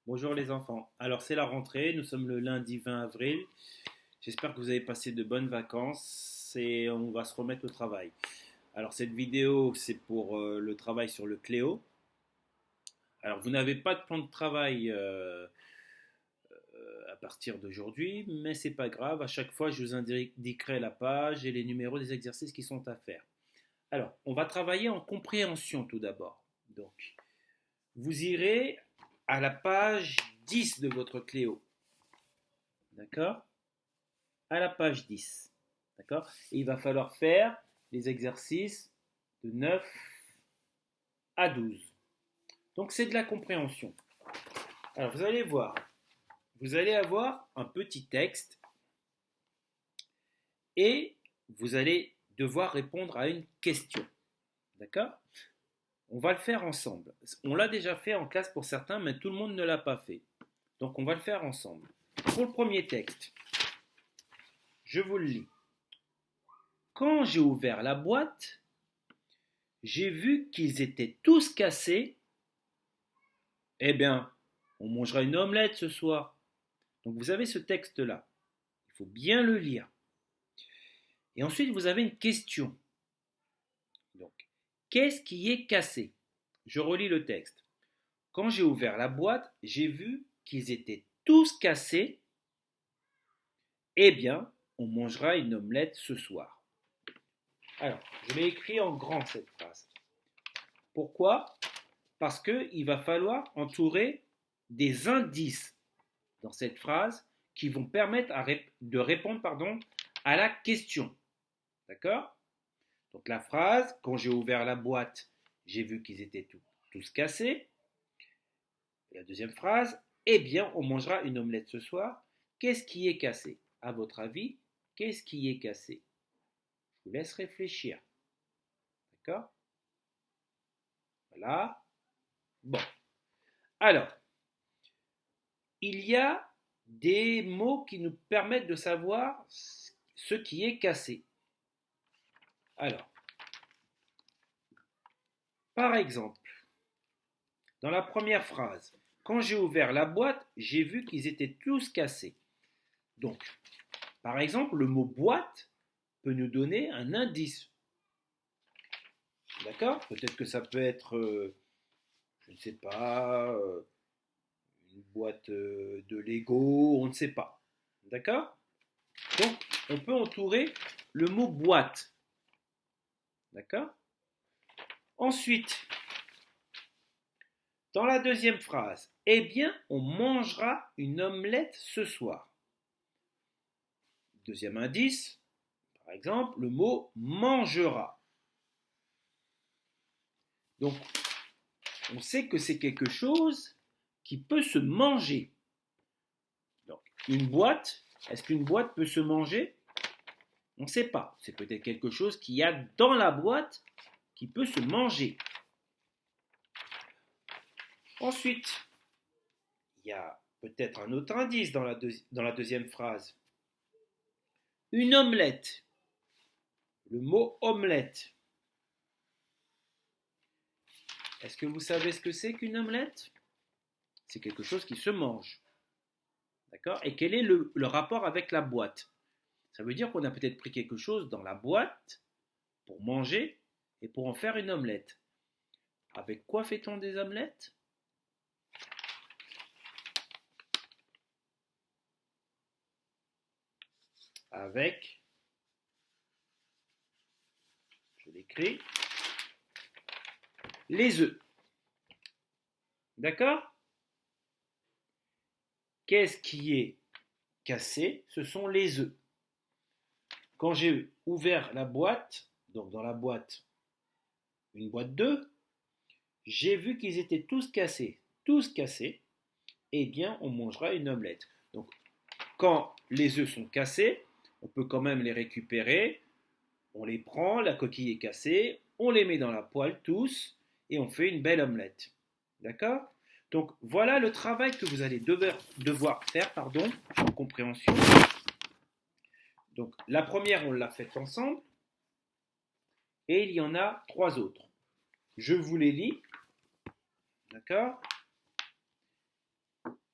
Bonjour les enfants. Alors c'est la rentrée, nous sommes le lundi 20 avril. J'espère que vous avez passé de bonnes vacances et on va se remettre au travail. Alors cette vidéo c'est pour le travail sur le Cléo. Alors vous n'avez pas de plan de travail à partir d'aujourd'hui, mais c'est pas grave. À chaque fois je vous indiquerai la page et les numéros des exercices qui sont à faire. Alors on va travailler en compréhension tout d'abord. Donc vous irez à la page 10 de votre Cléo. D'accord? À la page 10. D'accord? Et il va falloir faire les exercices de 9 à 12. Donc c'est de la compréhension. Alors vous allez voir, vous allez avoir un petit texte et vous allez devoir répondre à une question. D'accord? On va le faire ensemble. On l'a déjà fait en classe pour certains, mais tout le monde ne l'a pas fait. Donc on va le faire ensemble. Pour le premier texte, je vous le lis. Quand j'ai ouvert la boîte, j'ai vu qu'ils étaient tous cassés. Eh bien, on mangera une omelette ce soir. Donc vous avez ce texte-là. Il faut bien le lire. Et ensuite, vous avez une question. Donc, qu'est-ce qui est cassé? Je relis le texte. Quand j'ai ouvert la boîte, j'ai vu qu'ils étaient tous cassés. Eh bien, on mangera une omelette ce soir. Alors, je l'ai écrit en grand cette phrase. Pourquoi? Parce qu'il va falloir entourer des indices dans cette phrase qui vont permettre de répondre à la question. D'accord? Donc la phrase, quand j'ai ouvert la boîte, j'ai vu qu'ils étaient tous cassés. Et la deuxième phrase, eh bien, on mangera une omelette ce soir. Qu'est-ce qui est cassé? À votre avis, qu'est-ce qui est cassé? Je vous laisse réfléchir. D'accord? Voilà. Bon. Alors, il y a des mots qui nous permettent de savoir ce qui est cassé. Alors, par exemple, dans la première phrase, quand j'ai ouvert la boîte, j'ai vu qu'ils étaient tous cassés. Donc, par exemple, le mot boîte peut nous donner un indice. D'accord? Peut-être que ça peut être, je ne sais pas, une boîte de Lego, on ne sait pas. D'accord? Donc, on peut entourer le mot boîte. D'accord? Ensuite, dans la deuxième phrase, eh bien, on mangera une omelette ce soir. Deuxième indice, par exemple, le mot mangera. Donc, on sait que c'est quelque chose qui peut se manger. Donc, une boîte, est-ce qu'une boîte peut se manger? On ne sait pas. C'est peut-être quelque chose qu'il y a dans la boîte qui peut se manger. Ensuite, il y a peut-être un autre indice dans la deuxième phrase. Une omelette. Le mot omelette. Est-ce que vous savez ce que c'est qu'une omelette? C'est quelque chose qui se mange. D'accord? Et quel est le rapport avec la boîte? Ça veut dire qu'on a peut-être pris quelque chose dans la boîte pour manger et pour en faire une omelette. Avec quoi fait-on des omelettes? Avec, je l'écris, les œufs. D'accord? Qu'est-ce qui est cassé? Ce sont les œufs. Quand j'ai ouvert la boîte, donc dans la boîte, une boîte d'œufs, j'ai vu qu'ils étaient tous cassés. Tous cassés, eh bien, on mangera une omelette. Donc, quand les œufs sont cassés, on peut quand même les récupérer. On les prend, la coquille est cassée, on les met dans la poêle tous et on fait une belle omelette. D'accord? Donc voilà le travail que vous allez devoir faire en compréhension. Donc la première, on l'a faite ensemble et il y en a trois autres. Je vous les lis. D'accord?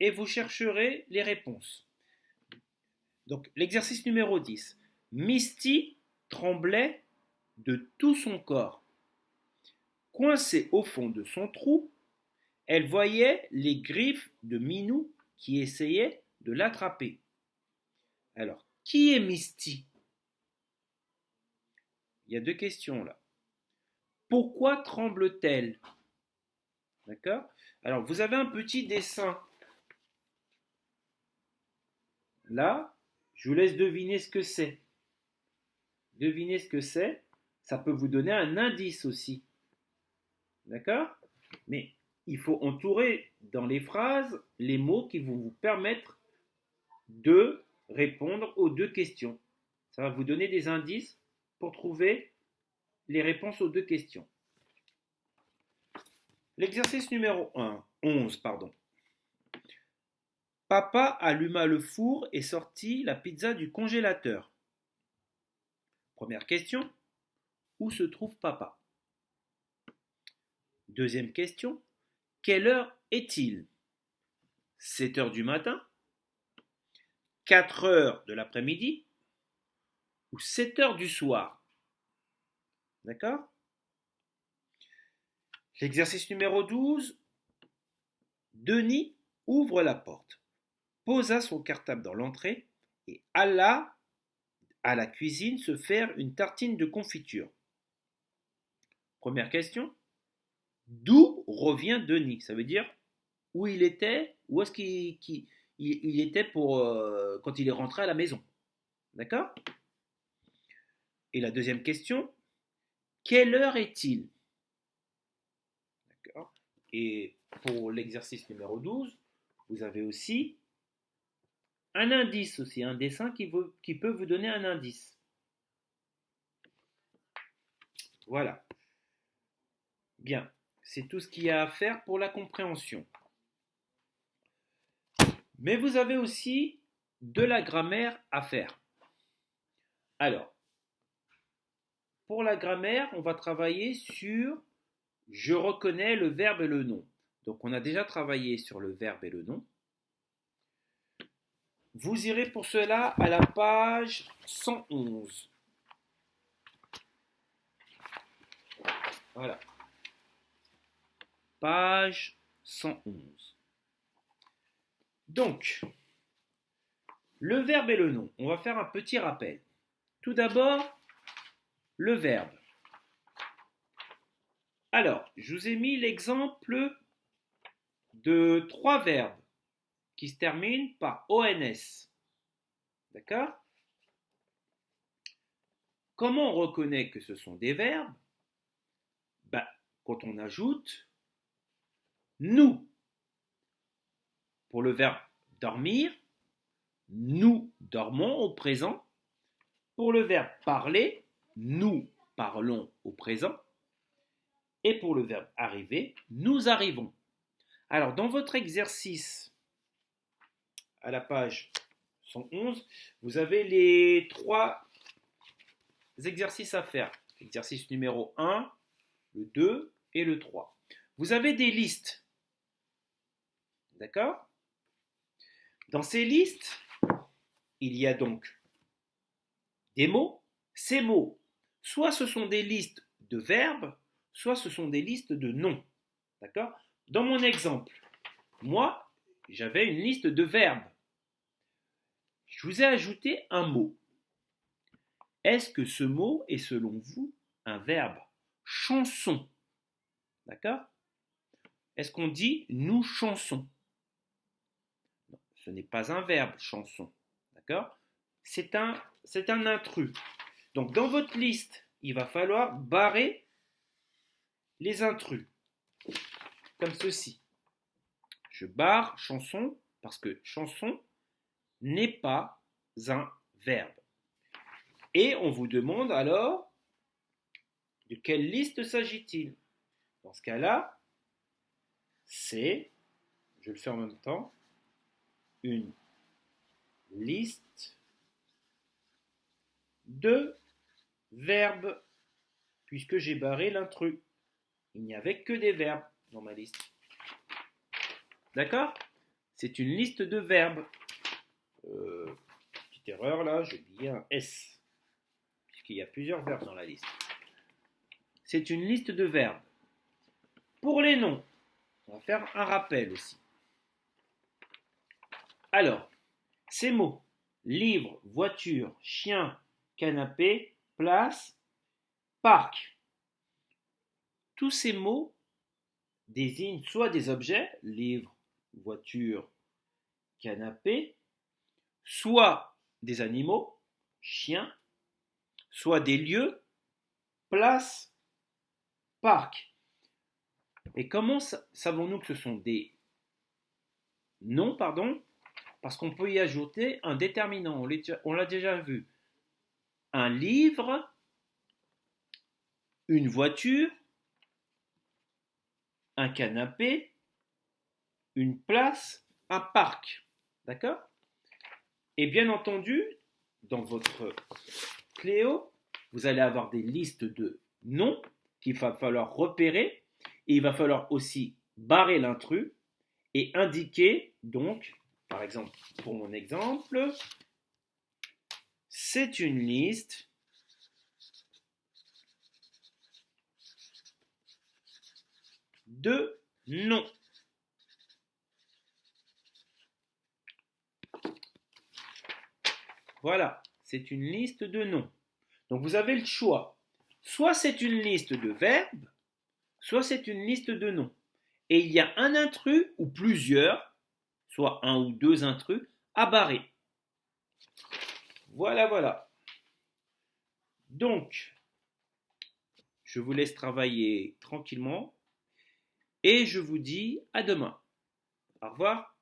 et vous chercherez les réponses. Donc, l'exercice numéro 10. Misty tremblait de tout son corps. Coincée au fond de son trou, elle voyait les griffes de Minou qui essayaient de l'attraper. Alors, qui est Misty? Il y a deux questions là. Pourquoi tremble-t-elle? D'accord? Alors, vous avez un petit dessin là. Je vous laisse deviner ce que c'est. Devinez ce que c'est. Ça peut vous donner un indice aussi. D'accord? Mais il faut entourer dans les phrases les mots qui vont vous permettre de répondre aux deux questions. Ça va vous donner des indices pour trouver les réponses aux deux questions. L'exercice numéro 11, pardon. Papa alluma le four et sortit la pizza du congélateur. Première question, où se trouve papa? Deuxième question, quelle heure est-il? 7 heures du matin, 4 heures de l'après-midi ou 7 heures du soir? D'accord? L'exercice numéro 12, Denis ouvre la porte, posa son cartable dans l'entrée et alla à la cuisine se faire une tartine de confiture. Première question, d'où revient Denis? Ça veut dire où il était, où est-ce qu'il était pour, quand il est rentré à la maison. D'accord? Et la deuxième question, quelle heure est-il? D'accord? Et pour l'exercice numéro 12, vous avez aussi un indice aussi, un dessin qui peut vous donner un indice. Voilà. Bien, c'est tout ce qu'il y a à faire pour la compréhension. Mais vous avez aussi de la grammaire à faire. Alors, pour la grammaire, on va travailler sur je reconnais le verbe et le nom. Donc, on a déjà travaillé sur le verbe et le nom. Vous irez pour cela à la page 111. Voilà. Page 111. Donc, le verbe et le nom. On va faire un petit rappel. Tout d'abord, le verbe. Alors, je vous ai mis l'exemple de 3 verbes qui se terminent par ONS. D'accord? Comment on reconnaît que ce sont des verbes? Quand on ajoute nous. Pour le verbe dormir, nous dormons au présent. Pour le verbe parler, nous parlons au présent. Et pour le verbe arriver, nous arrivons. Alors, dans votre exercice, à la page 111, vous avez les 3 exercices à faire. Exercice numéro 1, le 2 et le 3. Vous avez des listes. D'accord? Dans ces listes, il y a donc des mots. Ces mots, soit ce sont des listes de verbes, soit ce sont des listes de noms. D'accord? Dans mon exemple, moi, j'avais une liste de verbes. Je vous ai ajouté un mot. Est-ce que ce mot est selon vous un verbe? Chanson. D'accord? Est-ce qu'on dit nous chansons? Non, ce n'est pas un verbe, chanson. D'accord? C'est un intrus. Donc dans votre liste, il va falloir barrer les intrus. Comme ceci. Je barre chanson parce que chanson n'est pas un verbe. Et on vous demande alors de quelle liste s'agit-il? Dans ce cas-là, c'est, je le fais en même temps, une liste de verbes, puisque j'ai barré l'intrus. Il n'y avait que des verbes dans ma liste. D'accord? C'est une liste de verbes. Petite erreur là, j'ai oublié un S, puisqu'il y a plusieurs verbes dans la liste. C'est une liste de verbes. Pour les noms, on va faire un rappel aussi. Alors, ces mots, livre, voiture, chien, canapé, place, parc. Tous ces mots désignent soit des objets, livre, voiture, canapé, soit des animaux, chien, soit des lieux, place, parc. Et comment savons-nous que ce sont des noms, parce qu'on peut y ajouter un déterminant, on l'a déjà vu. Un livre, une voiture, un canapé, une place, un parc. D'accord? Et bien entendu, dans votre Cléo, vous allez avoir des listes de noms qu'il va falloir repérer. Et il va falloir aussi barrer l'intrus et indiquer, donc, par exemple, pour mon exemple, c'est une liste de noms. Voilà, c'est une liste de noms. Donc vous avez le choix. Soit c'est une liste de verbes, soit c'est une liste de noms. Et il y a un intrus ou plusieurs, soit un ou deux intrus, à barrer. Voilà. Donc, je vous laisse travailler tranquillement et je vous dis à demain. Au revoir.